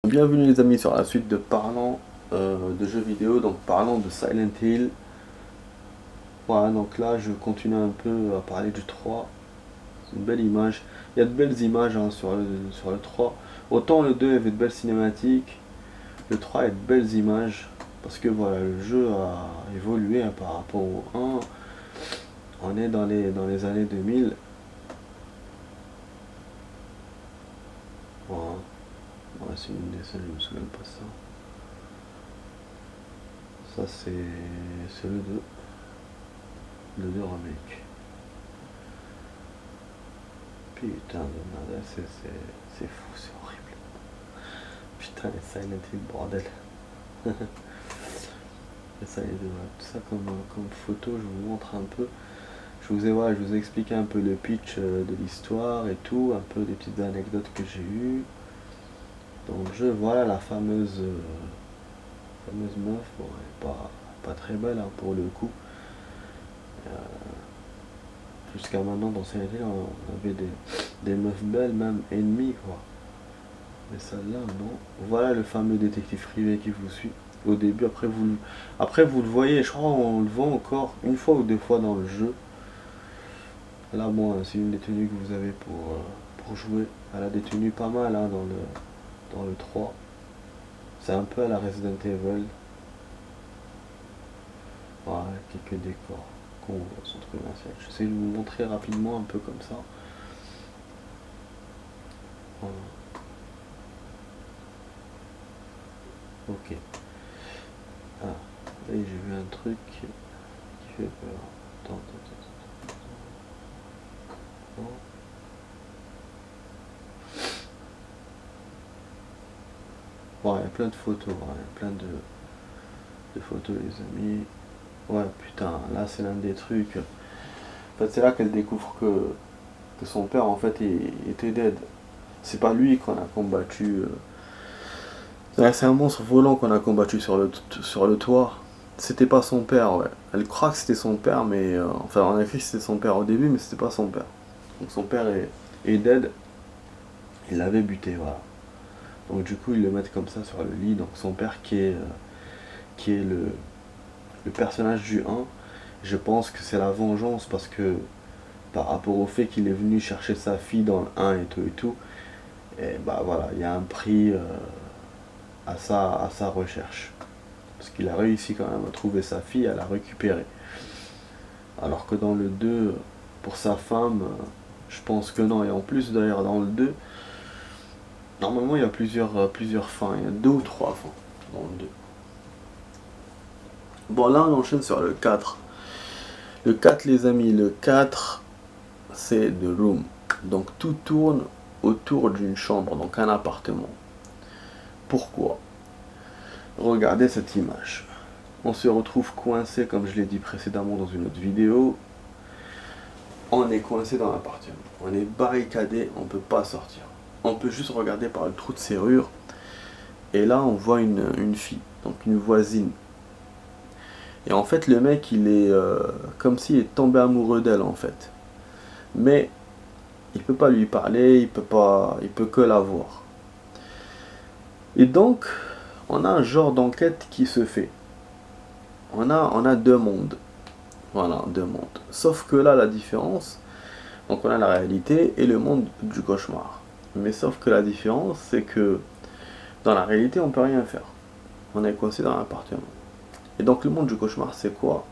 Bienvenue les amis sur la suite de parlant de jeux vidéo, donc parlant de Silent Hill. Voilà, donc là je continue un peu à parler du 3. C'est une belle image. Il y a de belles images hein, sur le 3. Autant le 2 avait de belles cinématiques, le 3 a de belles images. Parce que voilà, le jeu a évolué hein, par rapport au 1. On est dans les années 2000. Voilà. Ouais, c'est une dessin, je me souviens pas de ça. Ça c'est le 2. Le 2 remake. Putain de merde, c'est fou, c'est horrible. Putain, les Silent Hill, bordel. Les Silent Hill, voilà, tout ça comme photo, je vous montre un peu. Je vous ai expliqué un peu le pitch de l'histoire et tout, un peu des petites anecdotes que j'ai eues. Dans le jeu, voilà la fameuse meuf, bon, elle est pas très belle hein, pour le coup. Jusqu'à maintenant, dans Silent Hill, on avait des meufs belles, même ennemies, quoi. Mais celle-là, non. Voilà le fameux détective privé qui vous suit au début. Après vous le voyez, je crois on le voit encore une fois ou deux fois dans le jeu. Là, bon, c'est une des tenues que vous avez pour jouer. Elle a des tenues pas mal hein, dans le 3. C'est un peu à la Resident Evil. Voilà, quelques décors qu'on voit son truc ancien. J'essaie de vous montrer rapidement un peu comme ça. Voilà. Ok. Ah, là j'ai vu un truc qui fait peur. Attends. Bon, il y a plein de photos, hein, il y a plein de photos les amis. Ouais putain, là c'est l'un des trucs. En fait c'est là qu'elle découvre que son père en fait était dead. C'est pas lui qu'on a combattu. C'est un monstre volant qu'on a combattu sur le toit. C'était pas son père, ouais. Elle croit que c'était son père, mais enfin on a écrit que c'était son père au début, mais c'était pas son père. Donc son père est dead. Il l'avait buté, voilà. Donc du coup ils le mettent comme ça sur le lit. Donc son père qui est le personnage du 1, je pense que c'est la vengeance parce que par rapport au fait qu'il est venu chercher sa fille dans le 1 et tout, et bah voilà, il y a un prix à sa recherche. Parce qu'il a réussi quand même à trouver sa fille, à la récupérer. Alors que dans le 2, pour sa femme, je pense que non. Et en plus d'ailleurs dans le 2, normalement il y a plusieurs fins, il y a deux ou trois fins dans le 2. Bon là on enchaîne sur le 4. Le 4 les amis, le 4 c'est The Room. Donc tout tourne autour d'une chambre, donc un appartement. Pourquoi? Regardez cette image. On se retrouve coincé, comme je l'ai dit précédemment dans une autre vidéo. On est coincé dans l'appartement. On est barricadé, on ne peut pas sortir. On peut juste regarder par le trou de serrure. Et là, on voit une fille, donc une voisine. Et en fait, le mec, il est comme s'il est tombé amoureux d'elle, en fait. Mais il peut pas lui parler, il peut que la voir. Et donc, on a un genre d'enquête qui se fait. On a deux mondes. Voilà, deux mondes. Sauf que là, la différence, donc on a la réalité et le monde du cauchemar. Mais sauf que la différence, c'est que dans la réalité, on peut rien faire. On est coincé dans l'appartement. Et donc le monde du cauchemar, c'est quoi?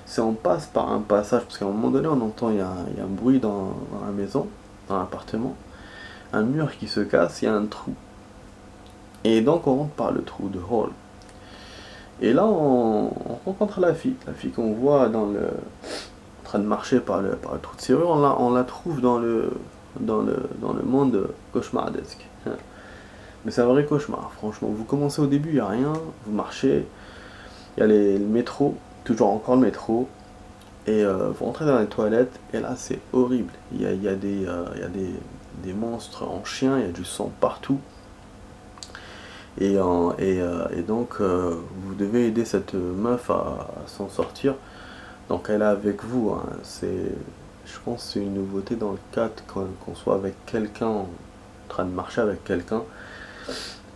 C'est on passe par un passage, parce qu'à un moment donné, on entend, il y a un bruit dans la maison, dans l'appartement, un mur qui se casse, il y a un trou. Et donc on rentre par le trou de hall. Et là, on rencontre la fille qu'on voit en train de marcher par le trou de serrure, on la trouve dans le monde cauchemardesque. Mais c'est un vrai cauchemar, franchement. Vous commencez au début, il n'y a rien, vous marchez, il y a le métro, toujours encore le métro, et vous rentrez dans les toilettes, et là c'est horrible. Il y a des monstres en chien, il y a du sang partout. Et donc, vous devez aider cette meuf à s'en sortir. Donc, elle est avec vous. Hein. Je pense que c'est une nouveauté dans le 4 qu'on soit avec quelqu'un, en train de marcher avec quelqu'un.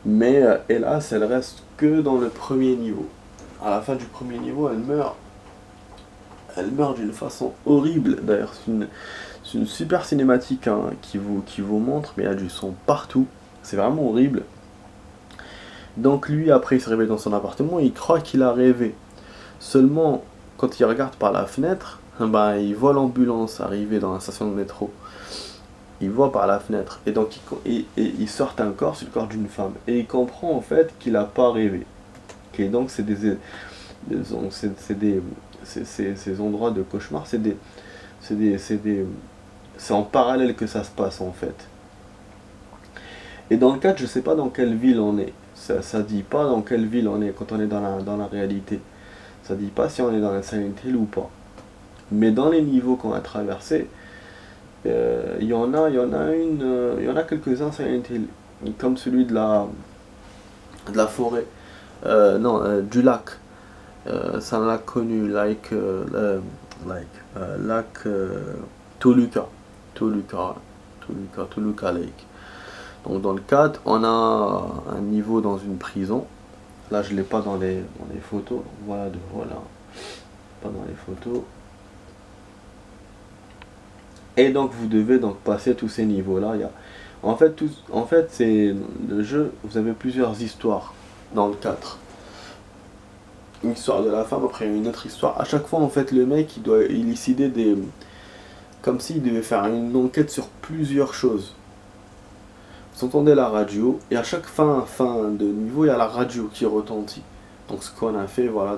Mais hélas, elle reste que dans le premier niveau. À la fin du premier niveau, elle meurt. Elle meurt d'une façon horrible. D'ailleurs, c'est une super cinématique hein, qui vous montre, mais il y a du son partout. C'est vraiment horrible. Donc lui, après, il se réveille dans son appartement et il croit qu'il a rêvé. Seulement, quand il regarde par la fenêtre, ben, il voit l'ambulance arriver dans la station de métro. Il voit par la fenêtre. Et donc, il sort un corps, c'est le corps d'une femme. Et il comprend en fait qu'il n'a pas rêvé. Et donc, ces endroits de cauchemar, c'est en parallèle que ça se passe en fait. Et dans le 4, je sais pas dans quelle ville on est. Ça dit pas dans quelle ville on est quand on est dans la réalité. Ça dit pas si on est dans la Silent Hill ou pas. Mais dans les niveaux qu'on a traversés, il y en a quelques-uns Silent Hill, comme celui de la forêt, non, du lac. C'est un lac connu, lac Toluca, Toluca Lake. Donc dans le 4, on a un niveau dans une prison. Là, je l'ai pas dans les photos. Voilà, pas dans les photos. Et donc vous devez donc passer tous ces niveaux-là. En fait, c'est le jeu. Vous avez plusieurs histoires dans le 4. Une histoire de la femme, après une autre histoire. À chaque fois, en fait, le mec, il doit élucider des, comme s'il devait faire une enquête sur plusieurs choses. Vous entendez la radio, et à chaque fin de niveau, il y a la radio qui retentit. Donc ce qu'on a fait, voilà,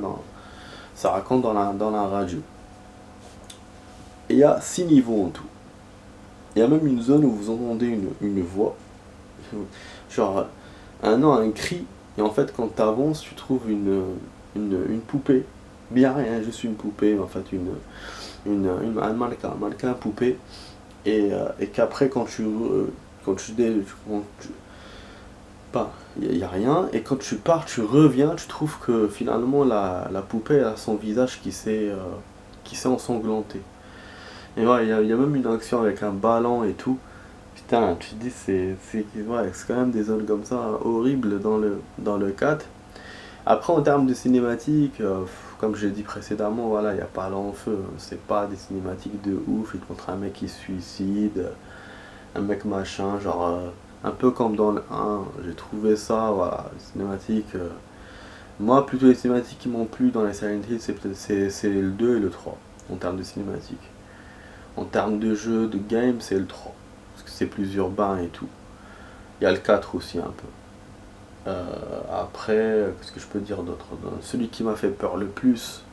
ça raconte dans la radio. Et il y a 6 niveaux en tout. Il y a même une zone où vous entendez une voix, genre un cri, et en fait quand tu avances, tu trouves une poupée. Bien rien, juste une poupée, en fait un mannequin poupée, et qu'après pas, il n'y a rien, et quand tu pars, tu reviens, tu trouves que finalement la poupée a son visage qui s'est ensanglanté. Et ouais, il y a même une action avec un ballon et tout. Putain, tu te dis, ouais, c'est quand même des zones comme ça horribles dans le 4. Après, en termes de cinématiques, comme je l'ai dit précédemment, voilà, il n'y a pas l'enfeu. C'est pas des cinématiques de ouf. Il te montre un mec qui se suicide, un mec machin, genre un peu comme dans le 1. J'ai trouvé ça, voilà, les cinématiques. Moi, plutôt les cinématiques qui m'ont plu dans les Silent Hill, c'est le 2 et le 3 en termes de cinématiques. En termes de jeu, de game, c'est le 3 parce que c'est plus urbain et tout. Il y a le 4 aussi un peu. Après, qu'est-ce que je peux dire d'autre? Celui qui m'a fait peur le plus,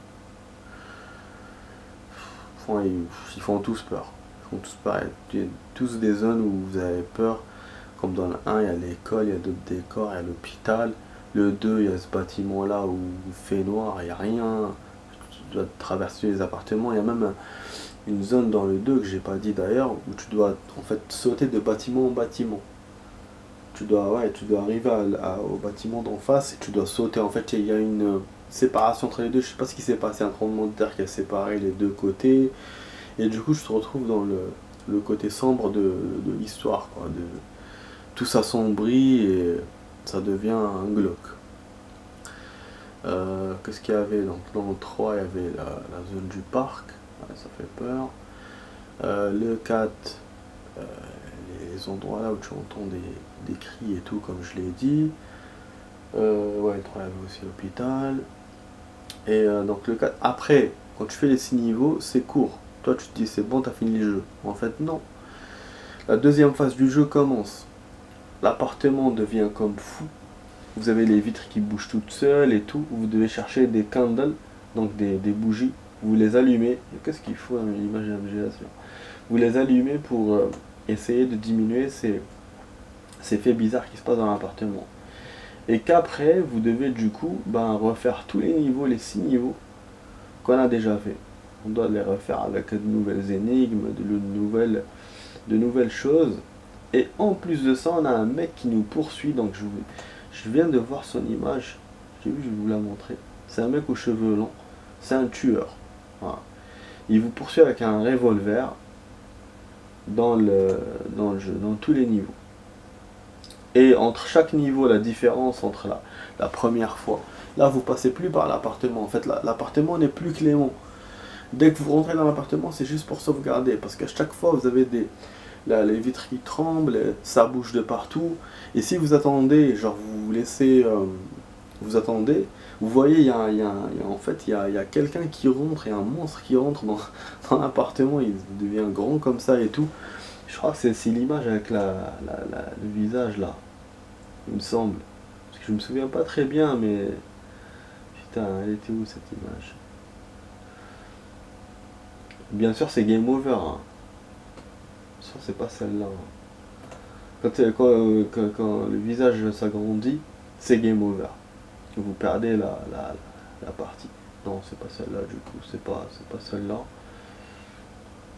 ils font tous peur. Ils font tous peur. Il y a tous des zones où vous avez peur. Comme dans le 1, il y a l'école, il y a d'autres décors, il y a l'hôpital. Le 2, il y a ce bâtiment là où il fait noir, il n'y a rien. Tu dois traverser les appartements. Il y a même une zone dans le 2 que j'ai pas dit d'ailleurs, où tu dois en fait sauter de bâtiment en bâtiment. Tu dois arriver au bâtiment d'en face et tu dois sauter. En fait, il y a une séparation entre les deux. Je sais pas ce qui s'est passé, un tremblement de terre qui a séparé les deux côtés. Et du coup, je te retrouve dans le côté sombre de l'histoire, quoi. Tout s'assombrit et ça devient un glauque. Qu'est-ce qu'il y avait donc, dans le 3, il y avait la zone du parc. Ouais, ça fait peur. Le 4, les endroits là où tu entends des cris et tout, comme je l'ai dit. Ouais, le 3, il y avait aussi l'hôpital. Et donc le 4, après, quand tu fais les 6 niveaux, c'est court. Toi, tu te dis, c'est bon, t'as fini le jeu. En fait, non. La deuxième phase du jeu commence. L'appartement devient comme fou. Vous avez les vitres qui bougent toutes seules et tout. Vous devez chercher des candles, donc des bougies. Vous les allumez. Qu'est-ce qu'il faut dans l'image MGS là? Vous les allumez pour essayer de diminuer ces faits bizarres qui se passent dans l'appartement. Et qu'après, vous devez du coup refaire tous les niveaux, les 6 niveaux qu'on a déjà fait. On doit les refaire avec de nouvelles énigmes, de nouvelles choses. Et en plus de ça, on a un mec qui nous poursuit. Donc je viens de voir son image. J'ai vu, je vais vous la montrer. C'est un mec aux cheveux longs. C'est un tueur. Voilà. Il vous poursuit avec un revolver dans le jeu, dans tous les niveaux. Et entre chaque niveau, la différence entre la première fois, là vous passez plus par l'appartement. En fait, l'appartement n'est plus clément. Dès que vous rentrez dans l'appartement, c'est juste pour sauvegarder. Parce qu'à chaque fois, vous avez les vitres qui tremblent, ça bouge de partout. Et si vous attendez, genre vous vous laissez, vous attendez, vous voyez, en fait, il y a quelqu'un qui rentre, il y a un monstre qui rentre dans l'appartement, il devient grand comme ça et tout. Je crois que c'est l'image avec le visage là, il me semble. Parce que je me souviens pas très bien, mais putain, elle était où cette image? Bien sûr, c'est game over, hein. Ça, c'est pas celle-là, hein. Quand le visage s'agrandit, c'est game over. Vous perdez la partie. Non, c'est pas celle-là du coup, c'est pas celle-là.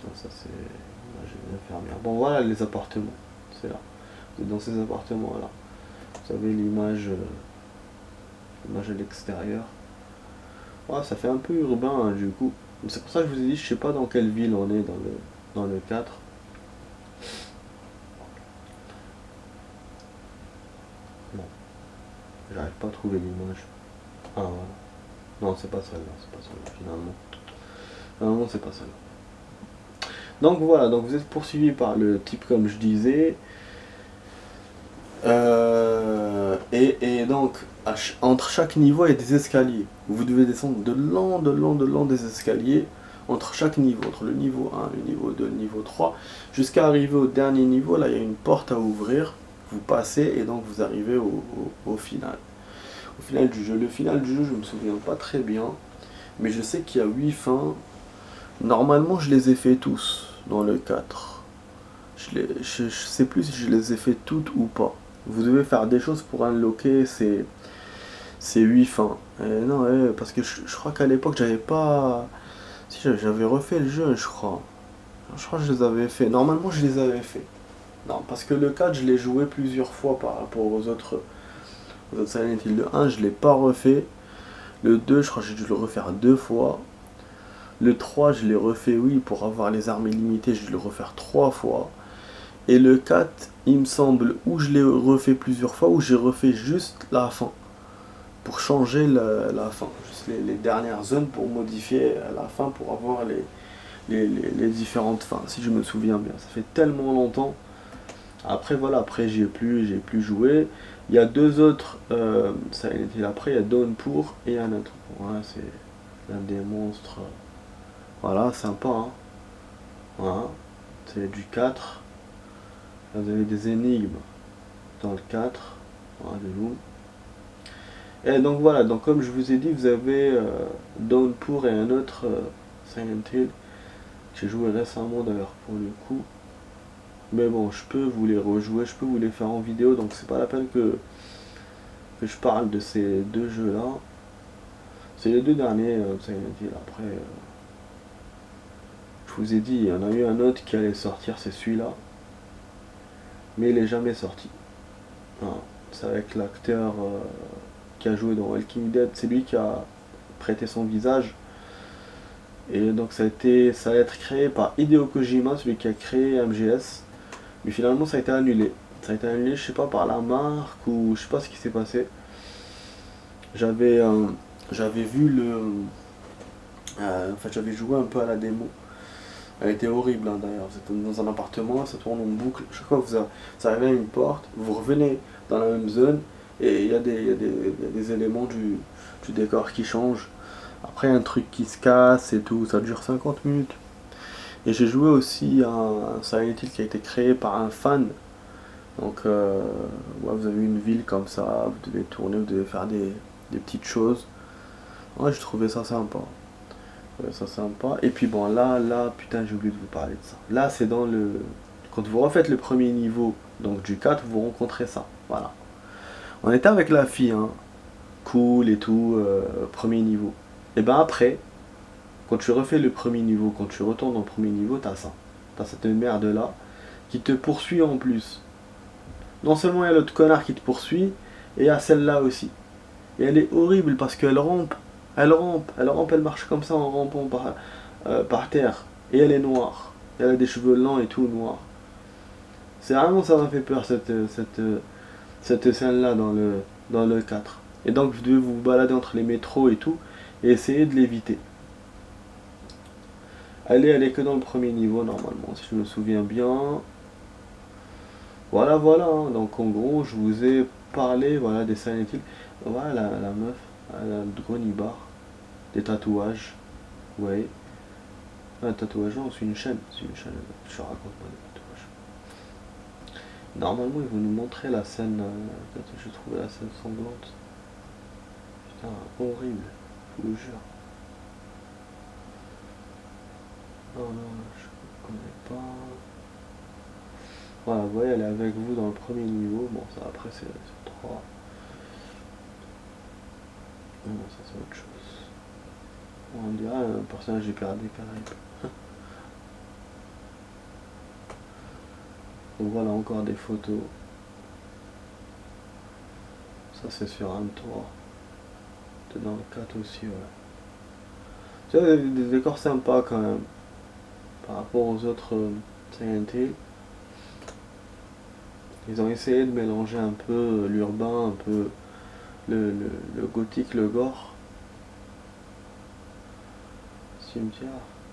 Non, ça c'est l'image d'une infirmière. Bon, voilà les appartements, c'est là. Vous êtes dans ces appartements-là. Vous avez l'image à l'extérieur. Ouais, ça fait un peu urbain, hein, du coup. C'est pour ça que je vous ai dit, je sais pas dans quelle ville on est dans le 4. Bon, j'arrive pas à trouver l'image. Ah voilà. Non, c'est pas celle-là, finalement. Finalement, c'est pas celle-là. Donc voilà, donc vous êtes poursuivi par le type comme je disais. Et donc, entre chaque niveau, il y a des escaliers. Vous devez descendre de lent des escaliers entre chaque niveau, entre le niveau 1, le niveau 2, le niveau 3, jusqu'à arriver au dernier niveau. Là, il y a une porte à ouvrir. Vous passez et donc vous arrivez au final. Au final du jeu. Le final du jeu, je me souviens pas très bien, mais je sais qu'il y a 8 fins. Normalement, je les ai fait tous dans le 4. Je sais plus si je les ai fait toutes ou pas. Vous devez faire des choses pour unlocker ces 8 fins. Non, parce que je crois qu'à l'époque, j'avais pas... Si, j'avais refait le jeu, je crois. Je crois que je les avais fait. Normalement, je les avais fait. Non, parce que le 4, je l'ai joué plusieurs fois par rapport aux autres Silent Hill. Le 1, je l'ai pas refait. Le 2, je crois que j'ai dû le refaire 2 fois. Le 3, je l'ai refait, oui, pour avoir les armes illimitées, j'ai dû le refaire 3 fois. Et le 4, il me semble, où je l'ai refait plusieurs fois, où j'ai refait juste la fin. Pour changer la fin. Juste les dernières zones pour modifier la fin, pour avoir les différentes fins, si je me souviens bien. Ça fait tellement longtemps. Après, voilà, après j'ai plus joué. Il y a deux autres, ça a été après, il y a Downpour et un autre. Voilà, c'est l'un des monstres. Voilà, sympa, hein. Voilà, c'est du 4. Là, vous avez des énigmes dans le 4. Voilà, de Loom. Et donc voilà, donc comme je vous ai dit, vous avez Downpour et un autre Silent Hill. J'ai joué récemment d'ailleurs pour le coup. Mais bon, je peux vous les rejouer, je peux vous les faire en vidéo, donc c'est pas la peine que je parle de ces deux jeux là. C'est les deux derniers Silent Hill. Après, je vous ai dit, il y en a eu un autre qui allait sortir, c'est celui-là. Mais il est jamais sorti. Voilà. C'est avec l'acteur qui a joué dans Walking Dead, c'est lui qui a prêté son visage. Et donc ça a être créé par Hideo Kojima, celui qui a créé MGS. Mais finalement ça a été annulé. Ça a été annulé, je sais pas, par la marque ou je sais pas ce qui s'est passé. J'avais vu en fait, j'avais joué un peu à la démo. Elle était horrible, hein, d'ailleurs. Vous êtes dans un appartement, ça tourne en boucle. Chaque fois que vous arrivez à une porte, vous revenez dans la même zone et il y a des éléments du décor qui changent. Après, un truc qui se casse et tout, ça dure 50 minutes. Et j'ai joué aussi à un Silent Hill qui a été créé par un fan. Donc, ouais, vous avez une ville comme ça, vous devez tourner, vous devez faire des petites choses. Ouais, j'ai trouvé ça sympa. Ça sympa. Et puis bon, là, putain, j'ai oublié de vous parler de ça. Là, c'est dans le... Quand vous refaites le premier niveau, donc du 4, vous rencontrez ça. Voilà. On était avec la fille, hein. Cool et tout, premier niveau. Et ben après, quand tu refais le premier niveau, quand tu retournes dans le premier niveau, t'as ça. T'as cette merde là, qui te poursuit en plus. Non seulement il y a l'autre connard qui te poursuit, et il y a celle-là aussi. Et elle est horrible parce qu'elle rampe. Elle marche comme ça en rampant par terre. Et elle est noire. Elle a des cheveux lents et tout noirs. C'est vraiment, ça m'a fait peur cette cette scène-là dans le 4. Et donc vous devez vous balader entre les métros et tout, et essayer de l'éviter. Elle est que dans le premier niveau normalement, si je me souviens bien. Voilà, voilà, hein. Donc en gros, je vous ai parlé, voilà, des Silent Hill. Voilà la meuf, elle a le gros nibar, des tatouages, vous voyez. Un tatouage, non, c'est une chaîne, je raconte pas des tatouages. Normalement, ils vont nous montrer la scène, je trouvais la scène sanglante. Putain, horrible, je vous jure. Non, non, je connais pas. Voilà, vous voyez, elle est avec vous dans le premier niveau. Bon, ça après, c'est 3. Non, ça c'est autre chose. On dirait un personnage des Pirates des Caraïbes. Donc voilà, encore des photos. Ça c'est sur un toit. C'est dans le 4 aussi, ouais. Tu vois, des décors sympas quand même. Par rapport aux autres Silent Hill. Ils ont essayé de mélanger un peu l'urbain, un peu le gothique, le gore. Cimetière,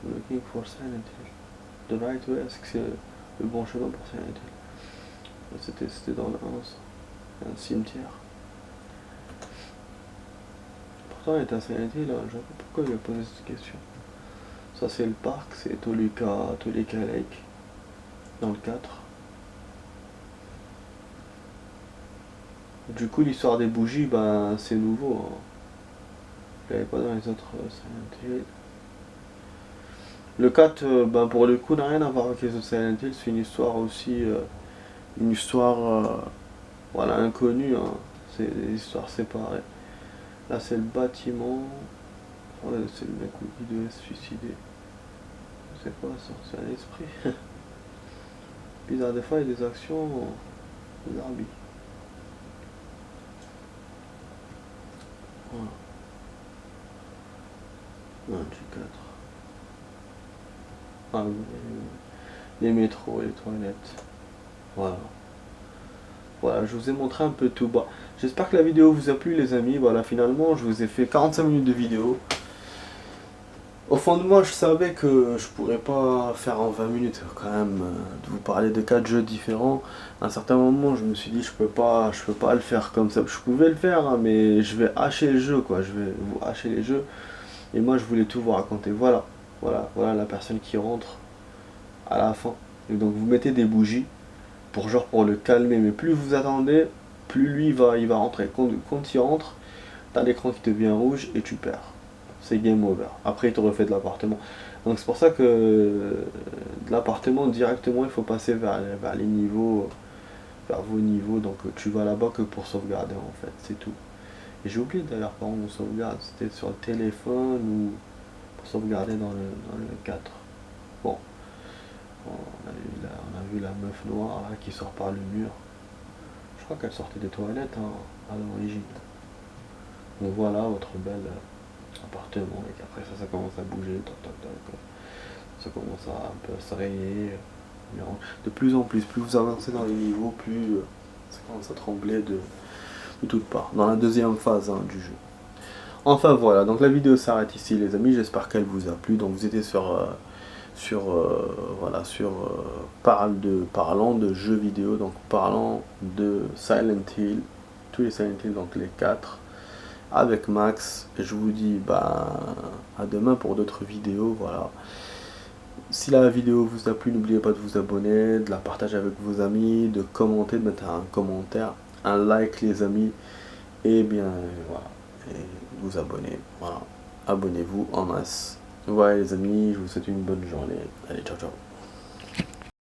looking for Silent Hill. The right way, est-ce que c'est le bon chemin pour Silent Hill? C'était dans le 1, un cimetière. Pourtant il était à Silent Hill, hein. Je sais pas pourquoi il a posé cette question. Ça c'est le parc, c'est Toluca Lake, dans le 4. Du coup l'histoire des bougies, ben c'est nouveau, hein. Il n'y avait pas dans les autres Silent Hill. Le 4, ben, pour le coup, n'a rien à voir avec les autres Silent Hill, c'est une histoire aussi, une histoire voilà, inconnue, hein. C'est des histoires séparées. Là, c'est le bâtiment. Ouais, c'est le mec qui devait se suicider. C'est quoi ça? C'est un esprit. Bizarre, des fois, il y a des actions bizarres. Voilà. 1, 4. Ah, les métros, les toilettes. Voilà. Voilà, je vous ai montré un peu tout. Bon, j'espère que la vidéo vous a plu les amis. Voilà, finalement, je vous ai fait 45 minutes de vidéo. Au fond de moi, je savais que je pourrais pas faire en 20 minutes quand même de vous parler de 4 jeux différents. À un certain moment, je me suis dit je peux pas le faire comme ça. Je pouvais le faire, hein, mais je vais hacher le jeu quoi. Je vais vous hacher les jeux. Et moi, je voulais tout vous raconter. Voilà, voilà la personne qui rentre à la fin. Et donc vous mettez des bougies pour le calmer. Mais plus vous attendez, plus lui il va rentrer. Quand il rentre, t'as l'écran qui devient rouge et tu perds. C'est game over. Après il te refait de l'appartement. Donc c'est pour ça que de l'appartement directement il faut passer vers les niveaux, vers vos niveaux. Donc tu vas là-bas que pour sauvegarder en fait, c'est tout. Et j'ai oublié d'ailleurs par où on sauvegarde, c'était sur le téléphone ou pour sauvegarder dans le 4. Bon, on a vu la meuf noire là, qui sort par le mur. Je crois qu'elle sortait des toilettes hein, à l'origine. Donc voilà votre belle appartement, et qu'après ça commence à bouger, toc, toc, toc, ça commence à un peu se rayer. De plus en plus vous avancez dans les niveaux, plus ça commence à trembler de toutes parts, dans la deuxième phase hein, du jeu. Enfin voilà, donc la vidéo s'arrête ici les amis, j'espère qu'elle vous a plu. Donc vous étiez parlant de jeux vidéo, donc parlant de Silent Hill, tous les Silent Hill, donc les 4 avec Max, et je vous dis bah à demain pour d'autres vidéos. Voilà, si la vidéo vous a plu, n'oubliez pas de vous abonner, de la partager avec vos amis, de commenter, de mettre un commentaire, un like les amis, et bien voilà, et vous abonner. Voilà, abonnez-vous en masse. Voilà les amis, je vous souhaite une bonne journée. Allez, ciao ciao.